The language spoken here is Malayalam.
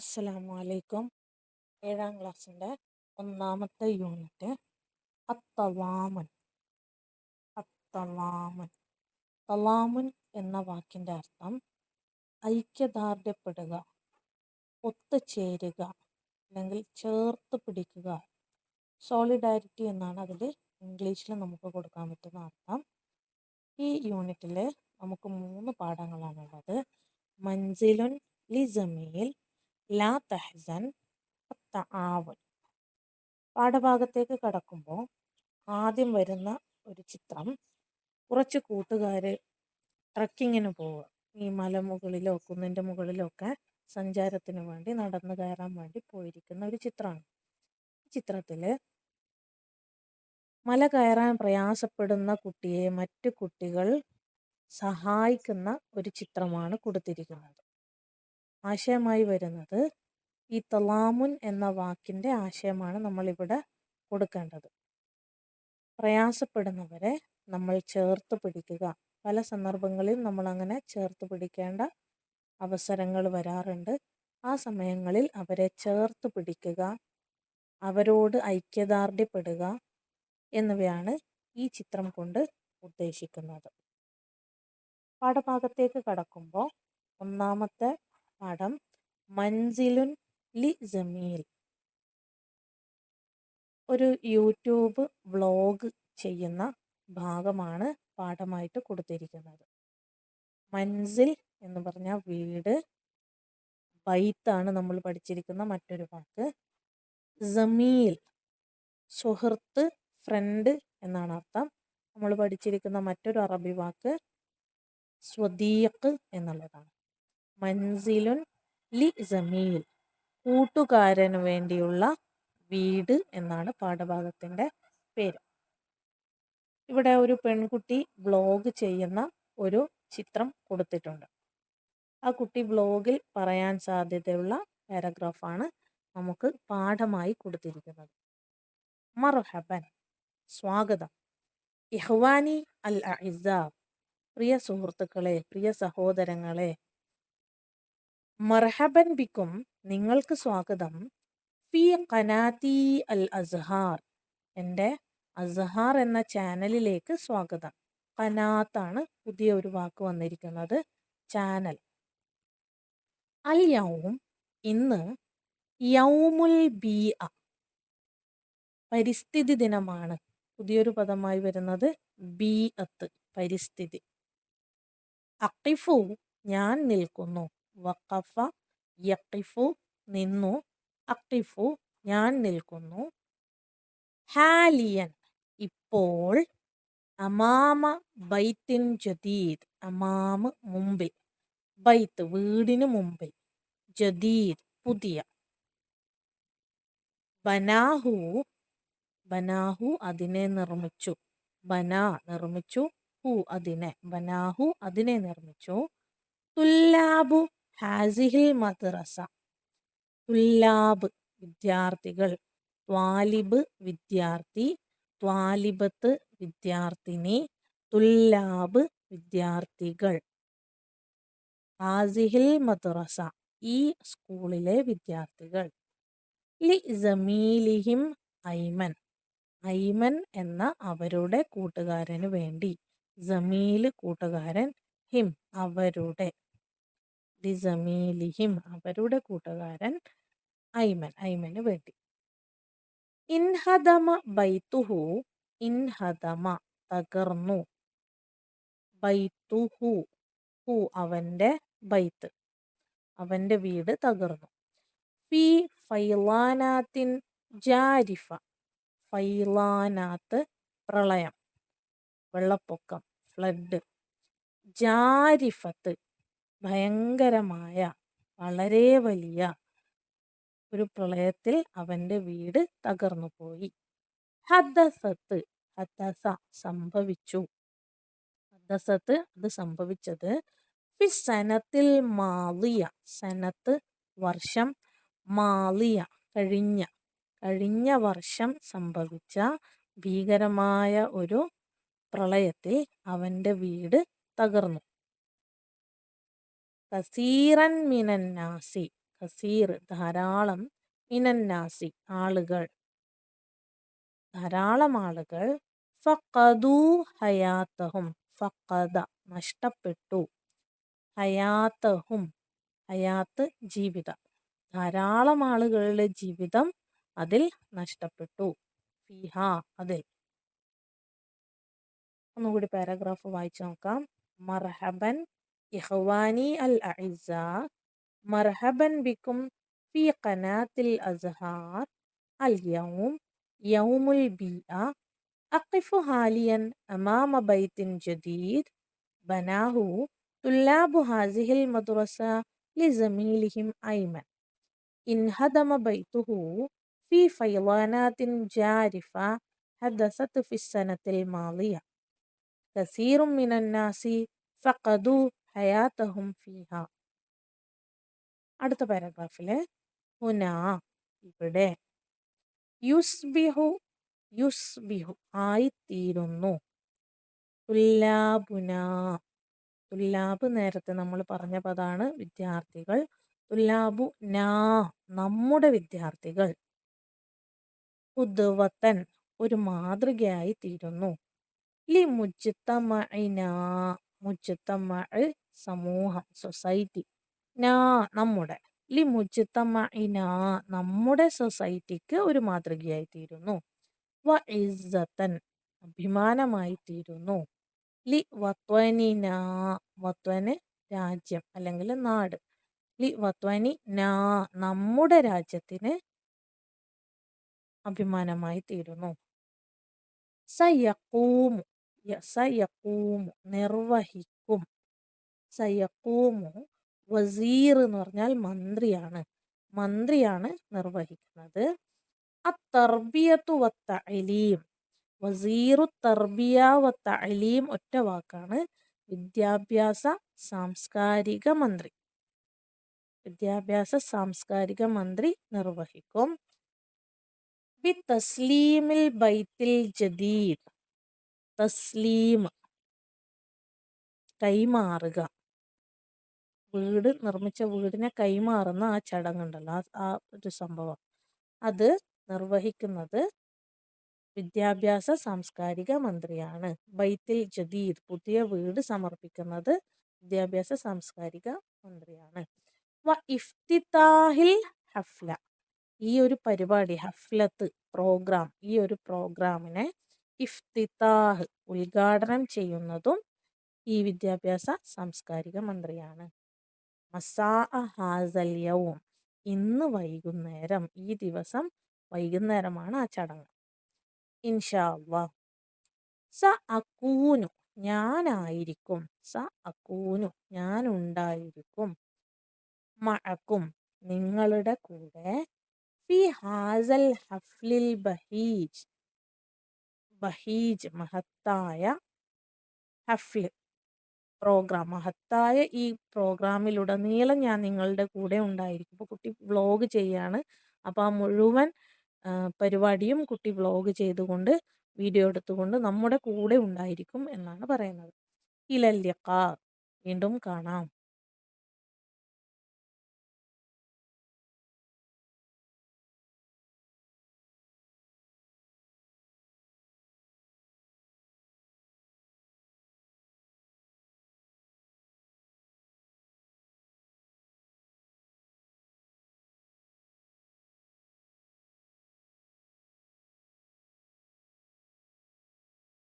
അസ്സലാമു അലൈക്കും. 7ാം ക്ലാസ്സിൻ്റെ ഒന്നാമത്തെ യൂണിറ്റ് അത്തവാമുൻ. അത്തവാമുൻ തവാമുൻ എന്ന വാക്കിൻ്റെ അർത്ഥം ഐക്യദാർഢ്യപ്പെടുക, ഒത്തുചേരുക, അല്ലെങ്കിൽ ചേർത്ത് പിടിക്കുക. സോളിഡാരിറ്റി എന്നാണ് അതിൽ ഇംഗ്ലീഷിൽ നമുക്ക് കൊടുക്കാൻ പറ്റുന്ന അർത്ഥം. ഈ യൂണിറ്റിൽ നമുക്ക് 3 പാഠങ്ങളാണുള്ളത്. മൻസിലുൻ ലി ജമീൽ, ലാ തഹ്സൻ, തആവുൻ. പാഠഭാഗത്തേക്ക് കടക്കുമ്പോൾ ആദ്യം വരുന്ന ഒരു ചിത്രം, കുറച്ച് കൂട്ടുകാർ ട്രക്കിങ്ങിന് പോവുക. ഈ മലമുകളിലോ കുന്നിൻ്റെ മുകളിലോ ഒക്കെ സഞ്ചാരത്തിന് വേണ്ടി നടന്നു കയറാൻ വേണ്ടി പോയിരിക്കുന്ന ഒരു ചിത്രമാണ്. ഈ ചിത്രത്തിൽ മല കയറാൻ പ്രയാസപ്പെടുന്ന കുട്ടിയെ മറ്റു കുട്ടികൾ സഹായിക്കുന്ന ഒരു ചിത്രമാണ് കൊടുത്തിരിക്കുന്നത്. ആശയമായി വരുന്നത് ഈ തലാമുൻ എന്ന വാക്കിൻ്റെ ആശയമാണ് നമ്മളിവിടെ കൊടുക്കേണ്ടത്. പ്രയാസപ്പെടുന്നവരെ നമ്മൾ ചേർത്ത് പിടിക്കുക. പല സന്ദർഭങ്ങളിൽ നമ്മളങ്ങനെ ചേർത്ത് പിടിക്കേണ്ട അവസരങ്ങൾ വരാറുണ്ട്. ആ സമയങ്ങളിൽ അവരെ ചേർത്ത് പിടിക്കുക, അവരോട് ഐക്യദാർഢ്യപ്പെടുക എന്നിവയാണ് ഈ ചിത്രം കൊണ്ട് ഉദ്ദേശിക്കുന്നത്. പാഠഭാഗത്തേക്ക് കടക്കുമ്പോൾ ഒന്നാമത്തെ പാഠം മൻസിലുൻ ലി ജമീൽ. ഒരു യൂട്യൂബ് വ്ളോഗ് ചെയ്യുന്ന ഭാഗമാണ് പാഠമായിട്ട് കൊടുത്തിരിക്കുന്നത്. മൻസിൽ എന്ന് പറഞ്ഞാൽ വീട്, ബൈത്താണ് നമ്മൾ പഠിച്ചിരിക്കുന്ന മറ്റൊരു വാക്ക്. ജമീൽ സുഹൃത്ത്, ഫ്രണ്ട് എന്നാണ് അർത്ഥം. നമ്മൾ പഠിച്ചിരിക്കുന്ന മറ്റൊരു അറബി വാക്ക് സ്വദീഖ് എന്നുള്ളതാണ്. മൻസിലുൻ ലി ജമീൽ, കൂട്ടുകാരന് വേണ്ടിയുള്ള വീട് എന്നാണ് പാഠഭാഗത്തിൻ്റെ പേര്. ഇവിടെ ഒരു പെൺകുട്ടി വ്ളോഗ് ചെയ്യുന്ന ഒരു ചിത്രം കൊടുത്തിട്ടുണ്ട്. ആ കുട്ടി വ്ളോഗിൽ പറയാൻ സാധ്യതയുള്ള പാരഗ്രാഫാണ് നമുക്ക് പാഠമായി കൊടുത്തിരിക്കുന്നത്. മർഹബൻ, സ്വാഗതം. ഇഹ്വാനി അൽ അഇസ്സ, പ്രിയ സുഹൃത്തുക്കളെ, പ്രിയ സഹോദരങ്ങളെ. മർഹബൻ ബിക്കും, നിങ്ങൾക്ക് സ്വാഗതം. ഫി ഖനാത്തി അൽ അസ്ഹാർ, എൻ്റെ അസ്ഹാർ എന്ന ചാനലിലേക്ക് സ്വാഗതം. ഖനാത്താണ് പുതിയ ഒരു വാക്ക് വന്നിരിക്കുന്നത്, ചാനൽ. അൽ യൗം, ഇന്ന്. യൗമുൽ ബീഅ, പരിസ്ഥിതി ദിനമാണ്. പുതിയൊരു പദമായി വരുന്നത് ബീഅത്ത്, പരിസ്ഥിതി. അഖിഫു, ഞാൻ നിൽക്കുന്നു. വഖഫ യഖിഫു, നിന്നു. അഖിഫു, ഞാൻ നിൽക്കുന്നു. ഹാലിയൻ, ഇപ്പോൾ. അമാമ ബൈത്തിൻ ജദീദ്, അമാമ മുമ്പിൽ, ബൈത്ത് വീടിന് മുമ്പിൽ, ജദീദ് പുതിയ. ബനാഹു, ബനാഹു അതിനെ നിർമ്മിച്ചു. ബന നിർമ്മിച്ചു, ഹു അതിനെ, ബനാഹു അതിനെ നിർമ്മിച്ചു. തുല്ലാബു ഹാസിഹിൽ മദ്രസ, തുല്ലാബ് വിദ്യാർത്ഥികൾ, ത്വാലിബ് വിദ്യാർത്ഥി, ത്വാലിബത്ത് വിദ്യാർത്ഥിനി, തുല്ലാബ് വിദ്യാർത്ഥികൾ. ഹാസിഹിൽ മദ്രസ, ഈ സ്കൂളിലെ വിദ്യാർത്ഥികൾ. ലി ജമീലിഹിം ഐമൻ, ഐമൻ എന്ന അവരുടെ കൂട്ടുകാരന് വേണ്ടി. ജമീൽ കൂട്ടുകാരൻ, ഹിം അവരുടെ. ലി ജമീലിഹിം അവരുടെ കൂട്ടുകാരൻ ഐമൻ, ഐമന് വേണ്ടി. ഇൻഹദമ ബൈത്തുഹു, ഇൻഹദമ തകർന്നു. ബൈത്തുഹു, ഹു അവൻ്റെ, ബൈത്ത് അവൻ്റെ വീട് തകർന്നു. ഫി ഫൈലാനാത്തിൻ ജാരിഫ, ഫൈലാനാത്ത് പ്രളയം, വെള്ളപ്പൊക്കം, ഫ്ലഡ്. ജാരിഫത്ത് ഭയങ്കരമായ, വളരെ വലിയ ഒരു പ്രളയത്തിൽ അവൻ്റെ വീട് തകർന്നു പോയി. ഹദ്ദസത്ത്, ഹദ്ദസ സംഭവിച്ചു. ഹദ്ദസത്ത് അത് സംഭവിച്ചത്. ഫി സനത്തിൽ മാളിയ, സനത്ത് വർഷം, മാളിയ കഴിഞ്ഞ, കഴിഞ്ഞ വർഷം സംഭവിച്ച ഭീകരമായ ഒരു പ്രളയത്തിൽ അവൻ്റെ വീട് തകർന്നു. കസീറൻ മിനന്നാസി, കസീർ ധാരാളം, മിനന്നാസി ആളുകൾ, ധാരാളം ആളുകൾ, ഫഖദു ഹയാത്തഹും, ഫഖദ നഷ്ടപ്പെട്ടു, ഹയാത്തഹും ഹയാത്ത് ജീവിതം, ധാരാളം ആളുകളുടെ ജീവിതം അതിൽ നഷ്ടപ്പെട്ടു, ഫിഹ അതിൽ. ഒന്നുകൂടി പാരഗ്രാഫ് വായിച്ചു നോക്കാം. മർഹബൻ ഇഖ്വാനി അൽ അഇസ്സ, മർഹബൻ ബിക്കും ഫി ഖനാത്തിൽ അസ്ഹാർ, അൽ യൗം യൗമുൽ ബിഅ, അഖിഫു ഹാലിയൻ അമാമ ബൈത്തിൻ ജദീദ് ബനാഹു തുല്ലാബു ഹാസിഹിൽ മദ്രസ ലിസമീലിഹിം ഐമൻ, ഇൻഹദമ ബൈത്തുഹു ഫി ഫൈളാനാത്തിൻ ജാരിഫ ഹദസത് ഫി സനത്തിൽ മാളിയ, കസീറും മിനന്നാസി ഫഖദു ഹയാത്തഹും ഫീഹ. അടുത്ത പാരഗ്രാഫില് ഹുനാ ഇവിടെ, യുസ്ബിഹു യുസ്ബിഹു ആയിത്തീരുന്നു, തുല്ലാബുന തുല്ലാബ് നേരത്തെ നമ്മൾ പറഞ്ഞ പദാണ് വിദ്യാർത്ഥികൾ, തുല്ലാബു നാ നമ്മുടെ വിദ്യാർത്ഥികൾ, ഖുദ്വത്തൻ ഒരു മാതൃകയായി തീരുന്നു, ലി മുജ്തമഇന മുജ്തമഅ് സമൂഹം സൊസൈറ്റി, നാ നമ്മുടെ, ലി മുജ്തമഇന നമ്മുടെ സൊസൈറ്റിക്ക് ഒരു മാതൃകയായി തീരുന്നു, വ ഇസ്സത്തൻ അഭിമാനമായി തീരുന്നു, ലി വത്വനിന വത്വന് രാജ്യം അല്ലെങ്കിൽ നാട്, ലി വത്വനി നാ നമ്മുടെ രാജ്യത്തിന് അഭിമാനമായി തീരുന്നു, സയഖൂമു സയഖൂമു നിർവഹിക്കും, സയഖൂമു വസീർ എന്ന് പറഞ്ഞാൽ മന്ത്രിയാണ്, മന്ത്രിയാണ് നിർവഹിക്കുന്നത്, അത്തർബിയത്തു വത്തഅലീം വസീറു തർബിയ വത്തഅലീം ഒറ്റ വാക്കാണ്, വിദ്യാഭ്യാസ സാംസ്കാരിക മന്ത്രി, വിദ്യാഭ്യാസ സാംസ്കാരിക മന്ത്രി നിർവഹിക്കും, ബി തസ്ലീമിൽ ബൈത്തിൽ ജദീദ്, തസ്ലീം കൈമാറുക, വീട് നിർമ്മിച്ച വീടിനെ കൈമാറുന്ന ആ ചടങ്ങുണ്ടല്ലോ, ആ ഒരു സംഭവം, അത് നിർവഹിക്കുന്നത് വിദ്യാഭ്യാസ സാംസ്കാരിക മന്ത്രിയാണ്. ബൈത്തിൽ ജദീദ് പുതിയ വീട് സമർപ്പിക്കുന്നത് വിദ്യാഭ്യാസ സാംസ്കാരിക മന്ത്രിയാണ്. വ ഇഫ്തിതാഹിൽ ഹഫ്ല ഈ ഒരു പരിപാടി, ഹഫ്ലത്ത് പ്രോഗ്രാം, ഈ ഒരു പ്രോഗ്രാമിനെ ഇഫ്തിതാഹ് ഉദ്ഘാടനം ചെയ്യുന്നതും ഈ വിദ്യാഭ്യാസ സാംസ്കാരിക മന്ത്രിയാണ്. മസാ ഹാസൽ യൗം ഇന്ന് വൈകുന്നേരം, ഈ ദിവസം വൈകുന്നേരമാണ് ആ ചടങ്ങ്. ഇൻഷാ അല്ലാഹ്. സ അക്കൂനു ഞാനായിരിക്കും, സ അക്കൂനു ഞാൻ ഉണ്ടായിരിക്കും, മഅക്കും നിങ്ങളുടെ കൂടെ, ഫി ഹാസൽ ഹഫ്ലിൽ ബഹീജ് ബഹീജ് മഹത്തായ ഹഫ്ല് പ്രോഗ്രാം, മഹത്തായ ഈ പ്രോഗ്രാമിലുടനീളം ഞാൻ നിങ്ങളുടെ കൂടെ ഉണ്ടായിരിക്കും. ഇപ്പോൾ കുട്ടി വ്ലോഗ് ചെയ്യാണ്, അപ്പോൾ ആ മുഴുവൻ പരിപാടിയും കുട്ടി വ്ലോഗ് ചെയ്തുകൊണ്ട് വീഡിയോ എടുത്തുകൊണ്ട് നമ്മുടെ കൂടെ ഉണ്ടായിരിക്കും എന്നാണ് പറയുന്നത്. ഇലൽ ലിഖാ വീണ്ടും കാണാം.